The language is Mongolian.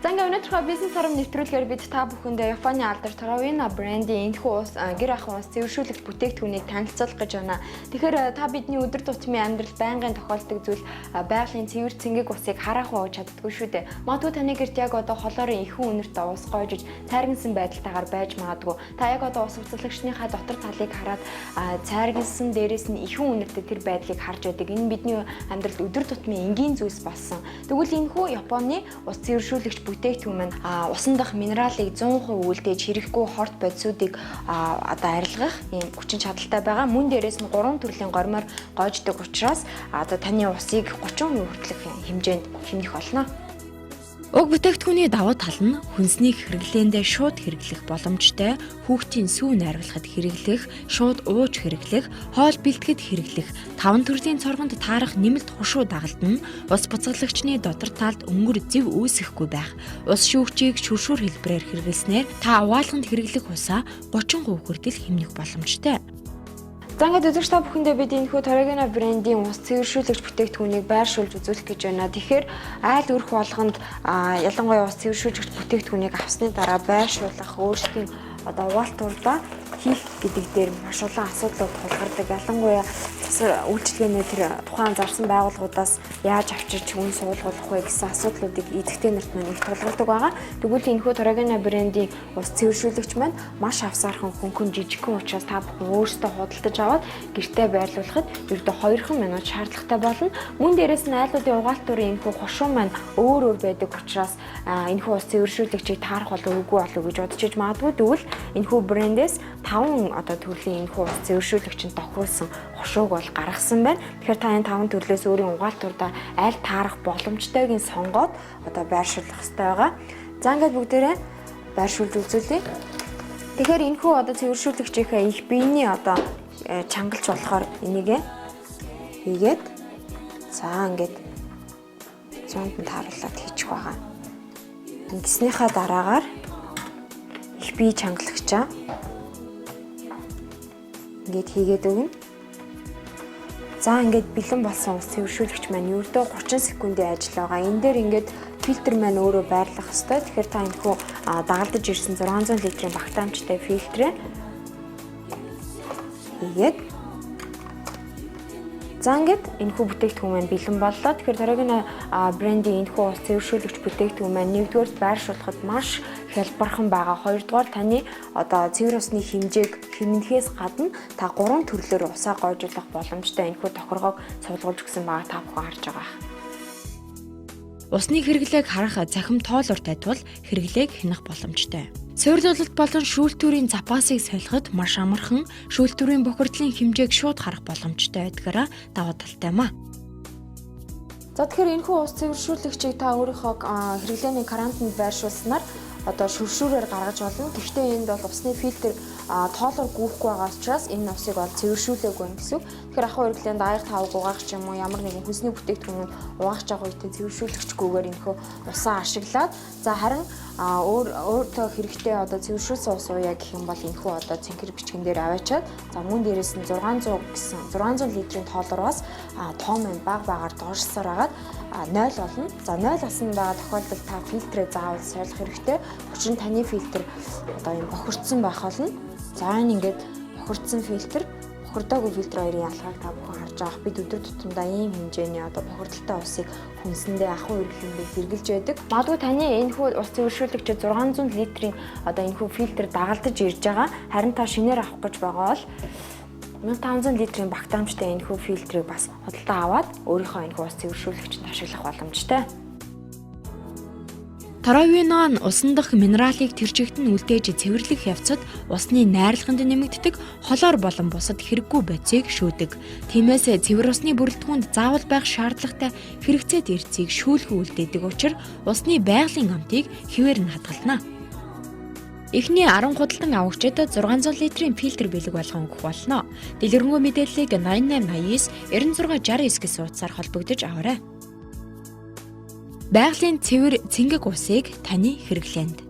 За ингээд өнөөдрийнхөө бизнес харам нэвтрүүлгээр бид та бүхэндээ Японы алдар Tarawina брендийн энэхүү ус гэр ахуйн ус цэвэршүүлэгч бүтээгдэхүүнийг танилцуулах гэж байна. Тэгэхээр та бидний өдөр тутмын амьдрал байнгын тохиолдог зүйл байгалийн цэвэр цэнгэг усыг хараахан ууж чаддгүй шүү дээ. Магадгүй таны гэрт яг одоо холоорын ихэнх үнэртэй ус гоожиж цайргансан байдалтайгаар байж магадгүй. Та яг одоо ус уцалгачныхаа дотор талыг хараад цайргансан дээрээс нь ихэнх үнэртэй тэр байдлыг харж байдаг. Энэ бидний амьдралд өдөр тутмын энгийн зүйлс болсон. Тэгвэл энэхүү Японы ус цэвэршүүлэгч бүтээгдэхүүн маань усан дахь минералыг 100% үлдээж хэрэггүй хорт бодисуудыг одоо арилгах ийм хүчин чадалтай байгаа. Мөн дээрээс нь 3 төрлийн гормоор гоождог учраас одоо таны усыг 30% хүртэлх хэмжээнд хэмнэх болно. Уг бүтээгдэхүүний давуу тал нь хүнсний хэрэглээндээ шууд хэрэглэх боломжтой, хүүхдийн сүү найруулахад хэрэглэх, шууд ууж хэрэглэх, хоол бэлтгэхэд хэрэглэх, 5 төрлийн цоргонд таарах нэмэлт хушуу дагалд нь ус буцаглагчны дотор талд өнгөр зэв үүсэхгүй байх. Ус шүүгчийг шүршүүр хэлбэрээр хэрэглэснээр та угаалганд хэрэглэх усаа 30% хүртэл хэмнэх боломжтой. За ингээд үзэгч та бүхэндээ бид энэхүү Tarawina брендийн ус цэвэршүүлэгч бүтээгдэхүүнийг байршуулж үзүүлэх гэж байна. Тэгэхээр айл өрх болгонд ялангуяа ус цэвэршүүлэгч бүтээгдэхүүнийг авсны дараа байршуулах өөрсдийн одоо угаалтуудаа хийх гэдэг дээр маш олон асуудлууд тулгардаг. Ялангуяа үйлчлэгээний тэр тухайн зарсан байгууллагуудаас яаж авчирч хүн суулгах вэ гэсэн асуудлуудыг эзэгтэй нарт маань их тулгардаг байгаа. Тэгвэл энэхүү Tarawina брендийн ус цэвэршүүлэгч маань маш авсаархан хөнгөн жижигхэн учраас та бүхэн өөрсдөө худалдаж аваад гэртээ байрлуулахад ердөө 2 минут шаардлагатай болно. Мөн дээрээс нь айлуудын угаалтурын энэхүү хушуу маань өөр байдаг учраас энэхүү ус цэвэршүүлэгчийг таарах болов үгүй болов гэж бодож иж магадгүй. Тэгвэл энэхүү брендээс 5 одоо төрлийн энэхүү ус цэвэршүүлэгчэнд тохируулсан хушууг бол гаргасан байна. Тэгэхээр та энэ 5 төрлөөс өөрийн угаалтурдаа аль таарах боломжтойг нь сонгоод одоо байршуулах хэрэгтэй байгаа. За ингээд бүгдээрээ байршуулж үзүүлье. Тэгэхээр энэхүү одоо цэвэршүүлэгчийнхээ их биений одоо чангалж болохоор энийг хийгээд за ингээд зүүнд нь тааруулаад хийчих байгаа. Ингэснийхаа дараагаар их бие чангалагчаа ингээд хийгээд өгнө. За ингээд бэлэн болсон ус цэвэршүүлэгч маань ердөө 30 секундын ажил байгаа. Энэ дээр ингээд фильтр маань өөрөө байрлах хэрэгтэй. Тэгэхээр та энэхүү дагалдаж ирсэн 600 литрийн багтаамжтай фильтрээ хийгээд за ингээд энэхүү бүтээгдэхүүн маань бэлэн боллоо. Тэгэхээр Tarawina брендийн энэхүү ус цэвэршүүлэгч бүтээгдэхүүн маань нэгдүгээр байршуулахад маш хялбархан байгаа. Хоёрдугаар таны одоо цэвэр усны хэмжээг хэмнэхээс гадна та 3 төрлөөр усаа гоожуулах боломжтой энэхүү тохиргоог суулгуулж өгсөн байгаа та бүхэн харж байгаа. Усны хэрэглээг харах цахим тоолортой тул хэрэглээг хянах боломжтой. Суйрлуулалт болон шүүлтүүрийн запасыг солиход маш амархан шүүлтүүрийн бохирдлын хэмжээг шууд харах боломжтой байдгаараа давуу талтай маа. За тэгэхээр энэхүү ус цэвэршүүлэгчийг та өөрийнхөө хэрэглээний карантинд байршуулснаар одоо шүршүүрээр гаргаж болно. Гэхдээ энд бол усны фильтр тоолоор гүйхгүй байгаа учраас энэ усыг бол цэвэршүүлээгүй юм гэсэн үг. Тэгэхээр ахуй хэрэглээнд аяр тавг угаах ч юм уу ямар нэгэн хүнсний бүтээгдэхүүнүүд угаах байгаа үедээ цэвэршүүлэгчгүйгээр энэхүү усаа ашиглаад за харин өөртөө хэрэгтэй одоо цэвэршүүлсэн ус ууя гэх юм бол энэхүү одоо цэнхэр бичгэн дээр аваачаад за мөн дээрээс нь 600 литрийн тоолороос тоо маань бага багаар доошлсоор агаад 0 болно. За 0 болсон байгаа тохиолдолд та фильтрээ заавал сольох хэрэгтэй. Учир нь таны фильтр одоо юм бохирдсан байх болно. За энэ ингээд бохирдсан фильтр, бохирдоогүй фильтр хоёрын ялгааг та бүхэн харж байгаа. Бид өдөр тутамдаа ийм хэмжээний одоо бохирдолтой усыг хүнсэндээ ахуй хэрэглэндээ хэрэгжилж байдаг. Магадгүй таны энэхүү ус цэвэршүүлэгч 600 литрийн одоо энэхүү фильтр дагалдаж ирж байгаа. Харин та шинээр авах гэж байгаа бол 1500 литрийн багтаамжтай энэхүү фильтрийг бас худалдаа аваад өөрийнхөө энэхүү ус цэвэршүүлэгчөнд ашиглах боломжтой. Tarawina нь усан дахь минералыг тэр чигт нь үлдээж цэвэрлэх явцад усны найрлаганд нэмэгддэг холоор болон бусад хэрэггүй бодисыг шүүдэг. Тиймээс цэвэр усны бүрэлдэхүүнд заавал байх шаардлагатай хэрэгцээт эрцгийг шүүлгүй үлдээдэг учраас усны байгалийн амтыг хэвээр нь хадгална. Эхний 10 худалдан авагчид 600 литрийн фильтр бэлэг болгон өгөх болно. Дэлгэрэнгүй мэдээллийг 8889 9669 гэсэн утсаар холбогдож аваарай. Байгалийн цэвэр цэнгэг усыг таны хэрэглээнд